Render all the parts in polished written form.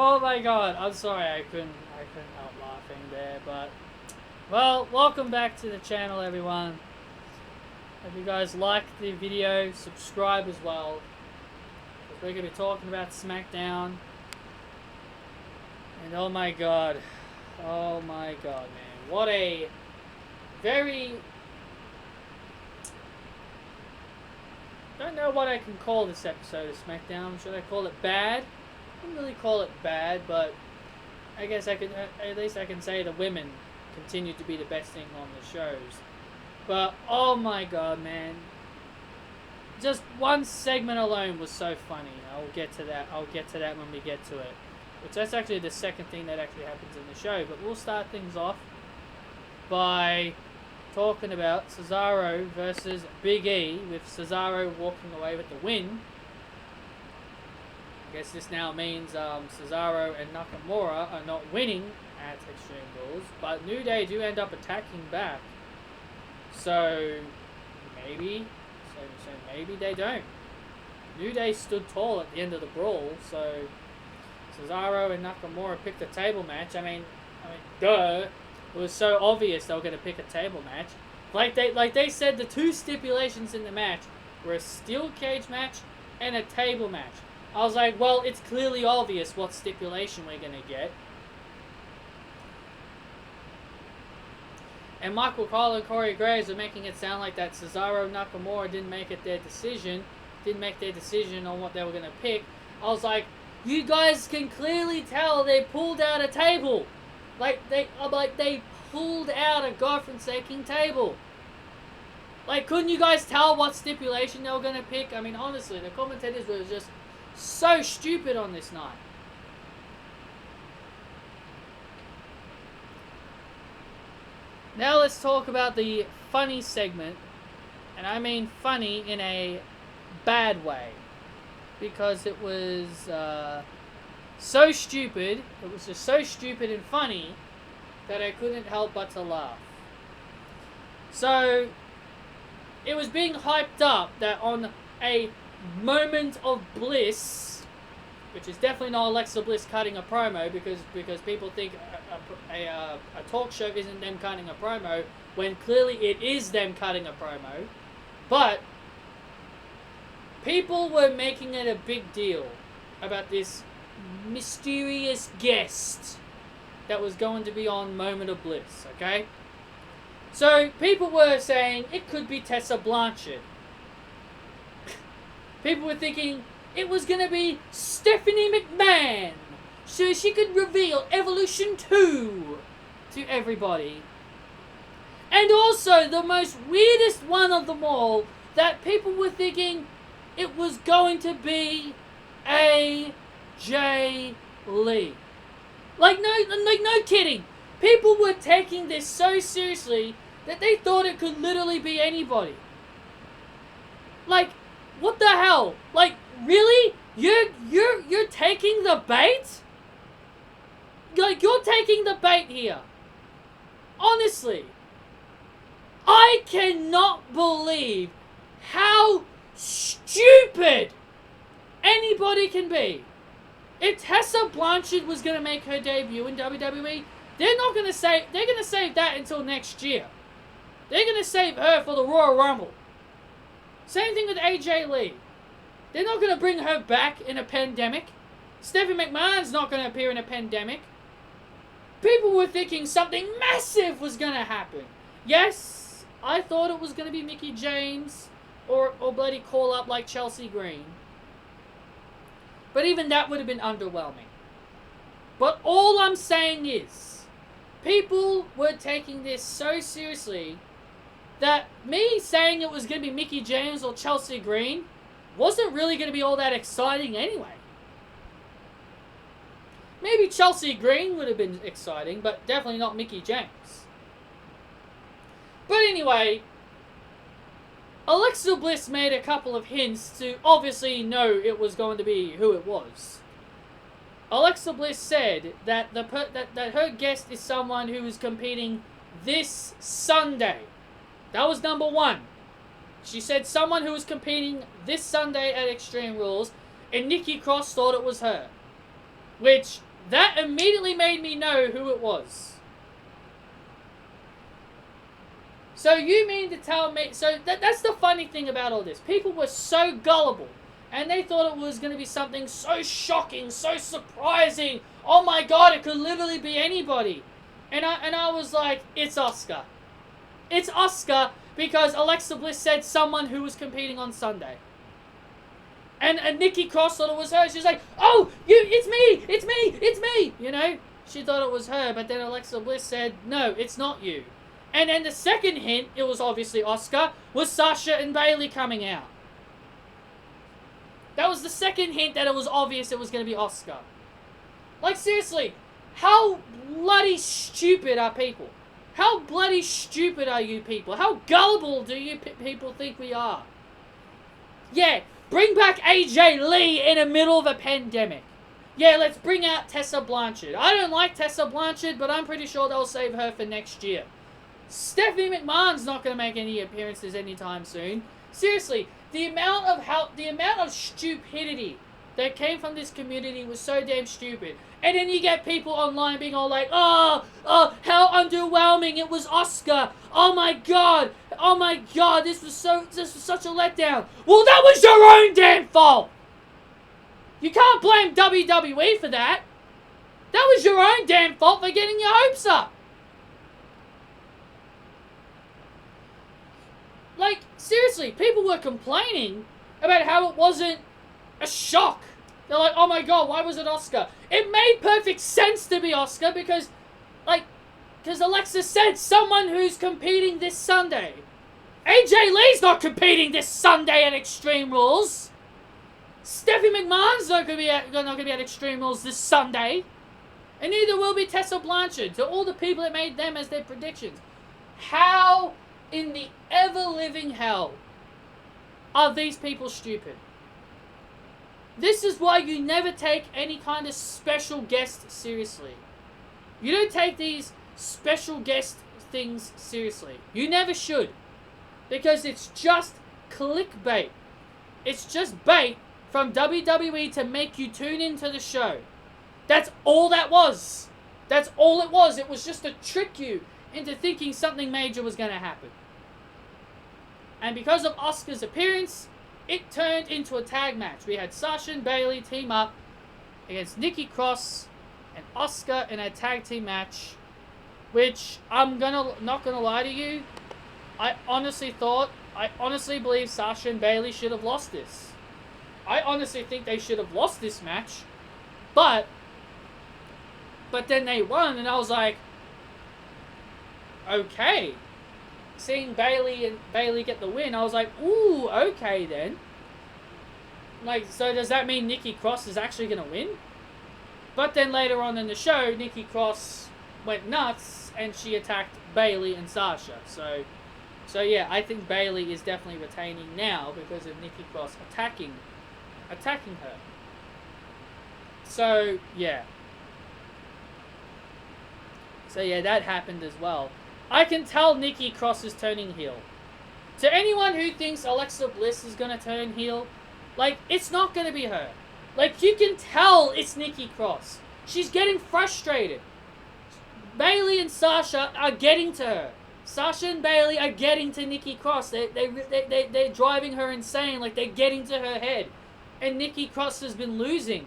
Oh my god, I'm sorry, I couldn't help laughing there, but... Well, welcome back to the channel, everyone. If you guys liked the video, subscribe as well. We're going to be talking about Smackdown. And oh my god, man. What a very... Don't know what I can call this episode of Smackdown. Should I call it bad? I wouldn't really call it bad, but I guess I could, at least I can say the women continue to be the best thing on the shows. But oh my god, man. Just one segment alone was so funny. I'll get to that when we get to it. Which that's actually the second thing that actually happens in the show. But we'll start things off by talking about Cesaro versus Big E, with Cesaro walking away with the win. I guess this now means Cesaro and Nakamura are not winning at Extreme Rules, but New Day do end up attacking back. So maybe they don't. New Day stood tall at the end of the brawl, so Cesaro and Nakamura picked a table match. I mean, duh. It was so obvious they were going to pick a table match. Like they said, the two stipulations in the match were a steel cage match and a table match. I was like, well, it's clearly obvious what stipulation we're going to get. And Michael Cole and Corey Graves are making it sound like that Cesaro and Nakamura didn't make their decision on what they were going to pick. I was like, you guys can clearly tell they pulled out a table. They pulled out a godforsaken table. Like, couldn't you guys tell what stipulation they were going to pick? I mean, honestly, the commentators were just so stupid on this night. Now let's talk about the funny segment. And I mean funny in a bad way. Because it was so stupid. It was just so stupid and funny that I couldn't help but to laugh. So, it was being hyped up that on a moment of bliss, which is definitely not Alexa Bliss cutting a promo, because people think a talk show isn't them cutting a promo, when clearly it is them cutting a promo. But people were making it a big deal about this mysterious guest that was going to be on Moment of Bliss, okay? So, people were saying it could be Tessa Blanchard. People were thinking it was going to be Stephanie McMahon, so she could reveal Evolution 2 to everybody. And also, the most weirdest one of them all, that people were thinking it was going to be AJ Lee. No kidding. People were taking this so seriously that they thought it could literally be anybody. Like, what the hell? Like, really? You're taking the bait? Like, you're taking the bait here. Honestly. I cannot believe how stupid anybody can be. If Tessa Blanchard was going to make her debut in WWE, they're going to save that until next year. They're going to save her for the Royal Rumble. Same thing with AJ Lee. They're not going to bring her back in a pandemic. Stephanie McMahon's not going to appear in a pandemic. People were thinking something massive was going to happen. Yes, I thought it was going to be Mickie James or bloody call up like Chelsea Green. But even that would have been underwhelming. But all I'm saying is, people were taking this so seriously that me saying it was going to be Mickie James or Chelsea Green wasn't really going to be all that exciting anyway. Maybe Chelsea Green would have been exciting, but definitely not Mickie James. But anyway, Alexa Bliss made a couple of hints to obviously know it was going to be who it was. Alexa Bliss said that that her guest is someone who is competing this Sunday. That was number one. She said someone who was competing this Sunday at Extreme Rules, and Nikki Cross thought it was her. Which that immediately made me know who it was. So you mean to tell me... So that's the funny thing about all this. People were so gullible. And they thought it was going to be something so shocking, so surprising. Oh my god, it could literally be anybody. And I was like, it's Asuka. It's Asuka because Alexa Bliss said someone who was competing on Sunday. And Nikki Cross thought it was her. She was like, oh, it's me. You know, she thought it was her, but then Alexa Bliss said, no, it's not you. And then the second hint, it was obviously Asuka, was Sasha and Bayley coming out. That was the second hint that it was obvious it was going to be Asuka. Like, seriously, how bloody stupid are people? How bloody stupid are you people? How gullible do you people think we are? Yeah, bring back AJ Lee in the middle of a pandemic. Yeah, let's bring out Tessa Blanchard. I don't like Tessa Blanchard, but I'm pretty sure they'll save her for next year. Stephanie McMahon's not going to make any appearances anytime soon. Seriously, the amount of stupidity that came from this community was so damn stupid. And then you get people online being all like, oh, how underwhelming, it was Asuka. Oh my god, this was such a letdown. Well, that was your own damn fault. You can't blame WWE for that. That was your own damn fault for getting your hopes up. Like, seriously, people were complaining about how it wasn't a shock. They're like, oh my god, why was it Asuka? It made perfect sense to be Asuka because Alexa said someone who's competing this Sunday. AJ Lee's not competing this Sunday at Extreme Rules. Stephanie McMahon's not going to be at Extreme Rules this Sunday. And neither will be Tessa Blanchard. To all the people that made them as their predictions. How in the ever-living hell are these people stupid? This is why you never take any kind of special guest seriously. You don't take these special guest things seriously. You never should. Because it's just clickbait. It's just bait from WWE to make you tune into the show. That's all that was. That's all it was. It was just to trick you into thinking something major was going to happen. And because of Asuka's appearance, it turned into a tag match. We had Sasha and Bayley team up against Nikki Cross and Asuka in a tag team match, which I'm not gonna lie to you, I honestly believe Sasha and Bayley should have lost this. I honestly think they should have lost this match, but then they won, and I was like, okay. Seeing Bayley get the win, I was like, ooh, okay then. Like, so does that mean Nikki Cross is actually going to win? But then later on in the show, Nikki Cross went nuts and she attacked Bayley and Sasha. So yeah, I think Bayley is definitely retaining now because of Nikki Cross attacking her. So yeah, that happened as well. I can tell Nikki Cross is turning heel. To anyone who thinks Alexa Bliss is going to turn heel, like, it's not going to be her. Like, you can tell it's Nikki Cross. She's getting frustrated. Bayley and Sasha are getting to her. Sasha and Bayley are getting to Nikki Cross. They're driving her insane. Like, they're getting to her head. And Nikki Cross has been losing.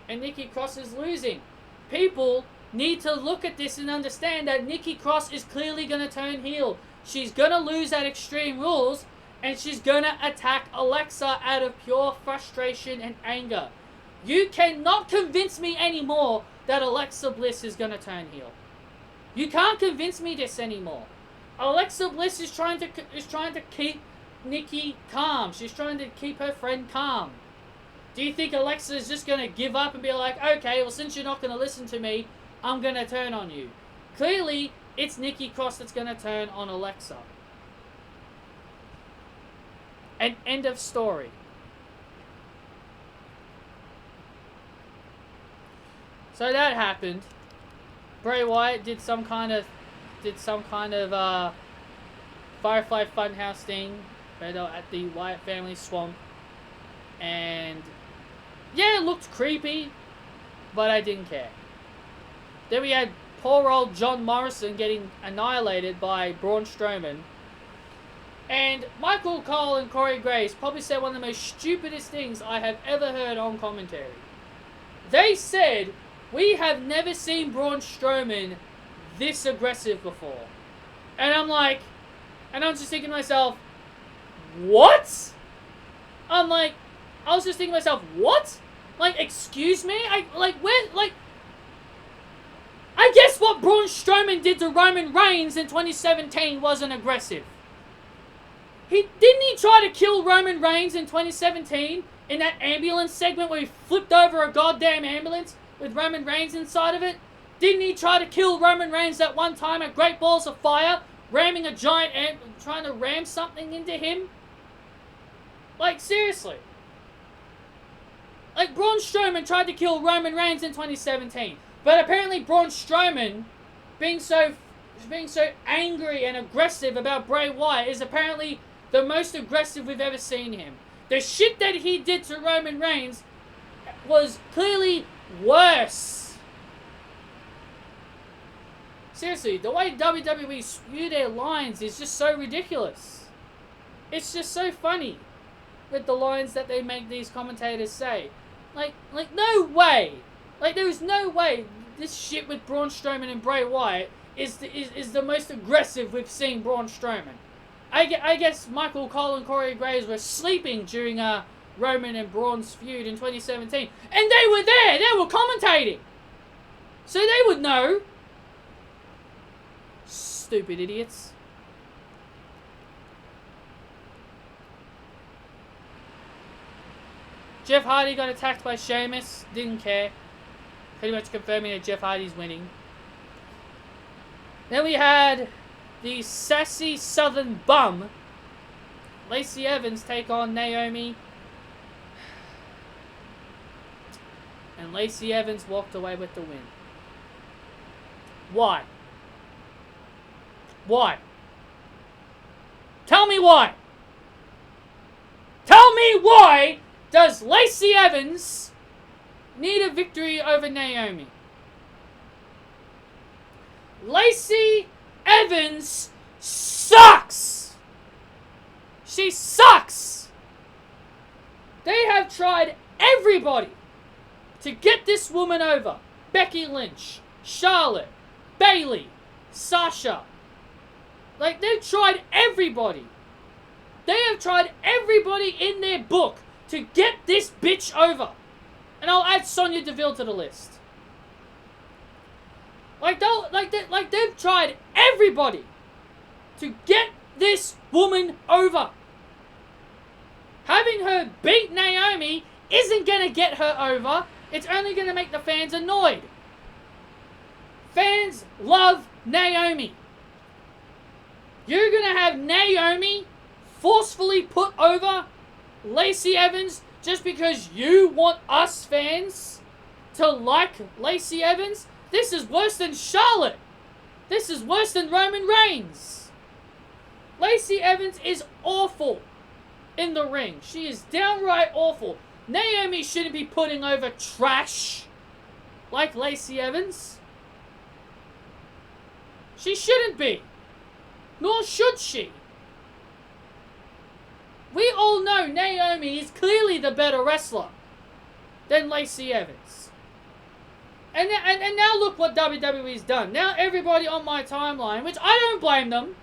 And Nikki Cross is losing. People need to look at this and understand that Nikki Cross is clearly going to turn heel. She's going to lose at Extreme Rules, and she's going to attack Alexa out of pure frustration and anger. You cannot convince me anymore that Alexa Bliss is going to turn heel. You can't convince me this anymore. Alexa Bliss is trying to keep Nikki calm. She's trying to keep her friend calm. Do you think Alexa is just going to give up and be like, okay, well, since you're not going to listen to me, I'm going to turn on you? Clearly, it's Nikki Cross that's going to turn on Alexa. And end of story. So that happened. Bray Wyatt did some kind of Firefly Funhouse thing at the Wyatt family swamp. And yeah, it looked creepy. but I didn't care. Then we had poor old John Morrison getting annihilated by Braun Strowman. And Michael Cole and Corey Graves probably said one of the most stupidest things I have ever heard on commentary. They said, we have never seen Braun Strowman this aggressive before. And I'm just thinking to myself, what? I was just thinking to myself, what? Like, excuse me? I guess what Braun Strowman did to Roman Reigns in 2017 wasn't aggressive. Didn't he try to kill Roman Reigns in 2017 in that ambulance segment where he flipped over a goddamn ambulance with Roman Reigns inside of it? Didn't he try to kill Roman Reigns that one time at Great Balls of Fire, ramming a giant trying to ram something into him? Like, seriously. Like, Braun Strowman tried to kill Roman Reigns in 2017, but apparently Braun Strowman being so angry and aggressive about Bray Wyatt is apparently the most aggressive we've ever seen him. The shit that he did to Roman Reigns was clearly worse. Seriously, the way WWE spew their lines is just so ridiculous. It's just so funny with the lines that they make these commentators say. Like no way. Like, there is no way this shit with Braun Strowman and Bray Wyatt is the most aggressive we've seen Braun Strowman. I guess Michael Cole and Corey Graves were sleeping during Roman and Braun's feud in 2017. And they were there. They were commentating. So they would know. Stupid idiots. Jeff Hardy got attacked by Sheamus. Didn't care. Pretty much confirming that Jeff Hardy's winning. Then we had the sassy southern bum, Lacey Evans, take on Naomi. And Lacey Evans walked away with the win. Why? Why? Tell me why. Tell me why does Lacey Evans need a victory over Naomi? Lacey Evans sucks! She sucks! They have tried everybody to get this woman over. Becky Lynch, Charlotte, Bayley, Sasha. Like, they've tried everybody. They have tried everybody in their book to get this bitch over. And I'll add Sonya Deville to the list. They've tried everybody to get this woman over. Having her beat Naomi isn't going to get her over. It's only going to make the fans annoyed. Fans love Naomi. You're going to have Naomi forcefully put over Lacey Evans just because you want us fans to like Lacey Evans? This is worse than Charlotte. This is worse than Roman Reigns. Lacey Evans is awful in the ring. She is downright awful. Naomi shouldn't be putting over trash like Lacey Evans. She shouldn't be. Nor should she. We all know Naomi is clearly the better wrestler than Lacey Evans. And now look what WWE's done. Now everybody on my timeline, which I don't blame them.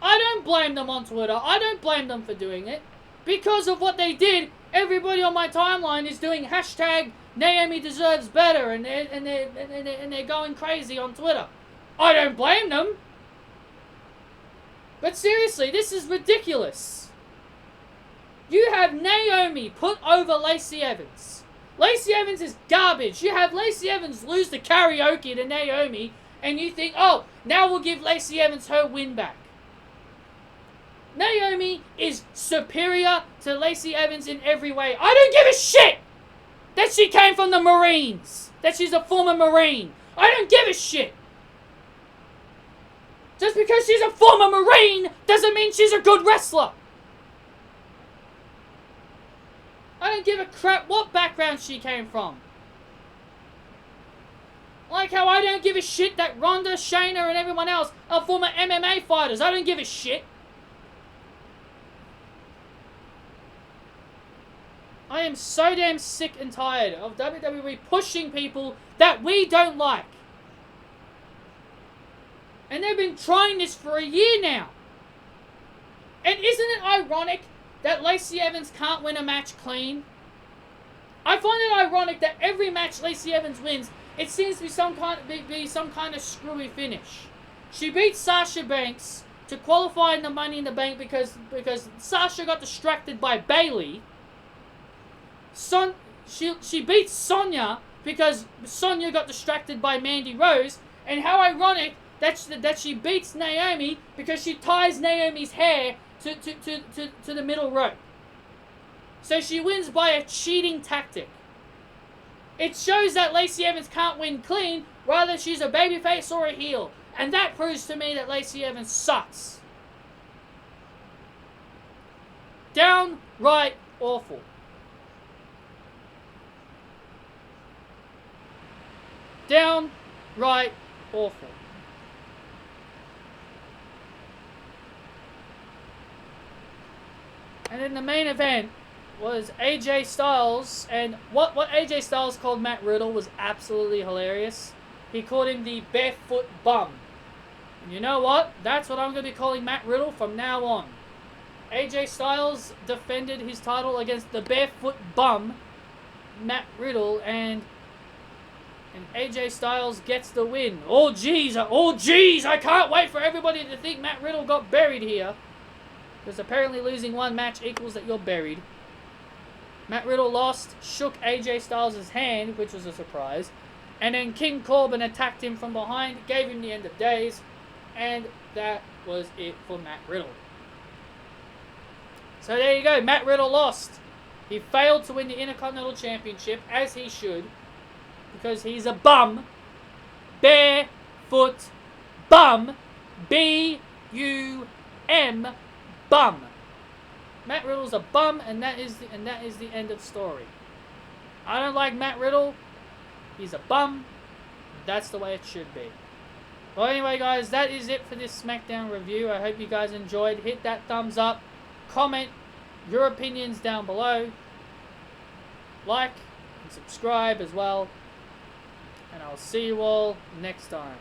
I don't blame them on Twitter. I don't blame them for doing it. Because of what they did, everybody on my timeline is doing hashtag Naomi deserves better, and they're going crazy on Twitter. I don't blame them. But seriously, this is ridiculous. You have Naomi put over Lacey Evans. Lacey Evans is garbage. You have Lacey Evans lose the karaoke to Naomi, and you think, oh, now we'll give Lacey Evans her win back. Naomi is superior to Lacey Evans in every way. I don't give a shit that she came from the Marines, that she's a former Marine. I don't give a shit. Just because she's a former Marine doesn't mean she's a good wrestler. I don't give a crap what background she came from. Like how I don't give a shit that Ronda, Shayna, and everyone else are former MMA fighters. I don't give a shit. I am so damn sick and tired of WWE pushing people that we don't like. And they've been trying this for a year now. And isn't it ironic that Lacey Evans can't win a match clean? I find it ironic that every match Lacey Evans wins, it seems to be some kind of screwy finish. She beat Sasha Banks to qualify in the Money in the Bank because Sasha got distracted by Bayley. She beat Sonya because Sonya got distracted by Mandy Rose. And how ironic that she beats Naomi because she ties Naomi's hair to the middle rope. So she wins by a cheating tactic. It shows that Lacey Evans can't win clean, rather she's a babyface or a heel. And that proves to me that Lacey Evans sucks. Downright awful. Downright awful. And then the main event was AJ Styles, and what AJ Styles called Matt Riddle was absolutely hilarious. He called him the barefoot bum. And you know what? That's what I'm going to be calling Matt Riddle from now on. AJ Styles defended his title against the barefoot bum, Matt Riddle, and AJ Styles gets the win. Oh jeez, I can't wait for everybody to think Matt Riddle got buried here. Because apparently losing one match equals that you're buried. Matt Riddle lost, shook AJ Styles' hand, which was a surprise. And then King Corbin attacked him from behind, gave him the end of days. And that was it for Matt Riddle. So there you go, Matt Riddle lost. He failed to win the Intercontinental Championship, as he should. Because he's a bum. Barefoot bum. B-U-M. Bum. Matt Riddle's a bum, and that is the end of story. I don't like Matt Riddle. He's a bum. That's the way it should be. Well, anyway, guys, that is it for this SmackDown review. I hope you guys enjoyed. Hit that thumbs up. Comment your opinions down below. Like and subscribe as well. And I'll see you all next time.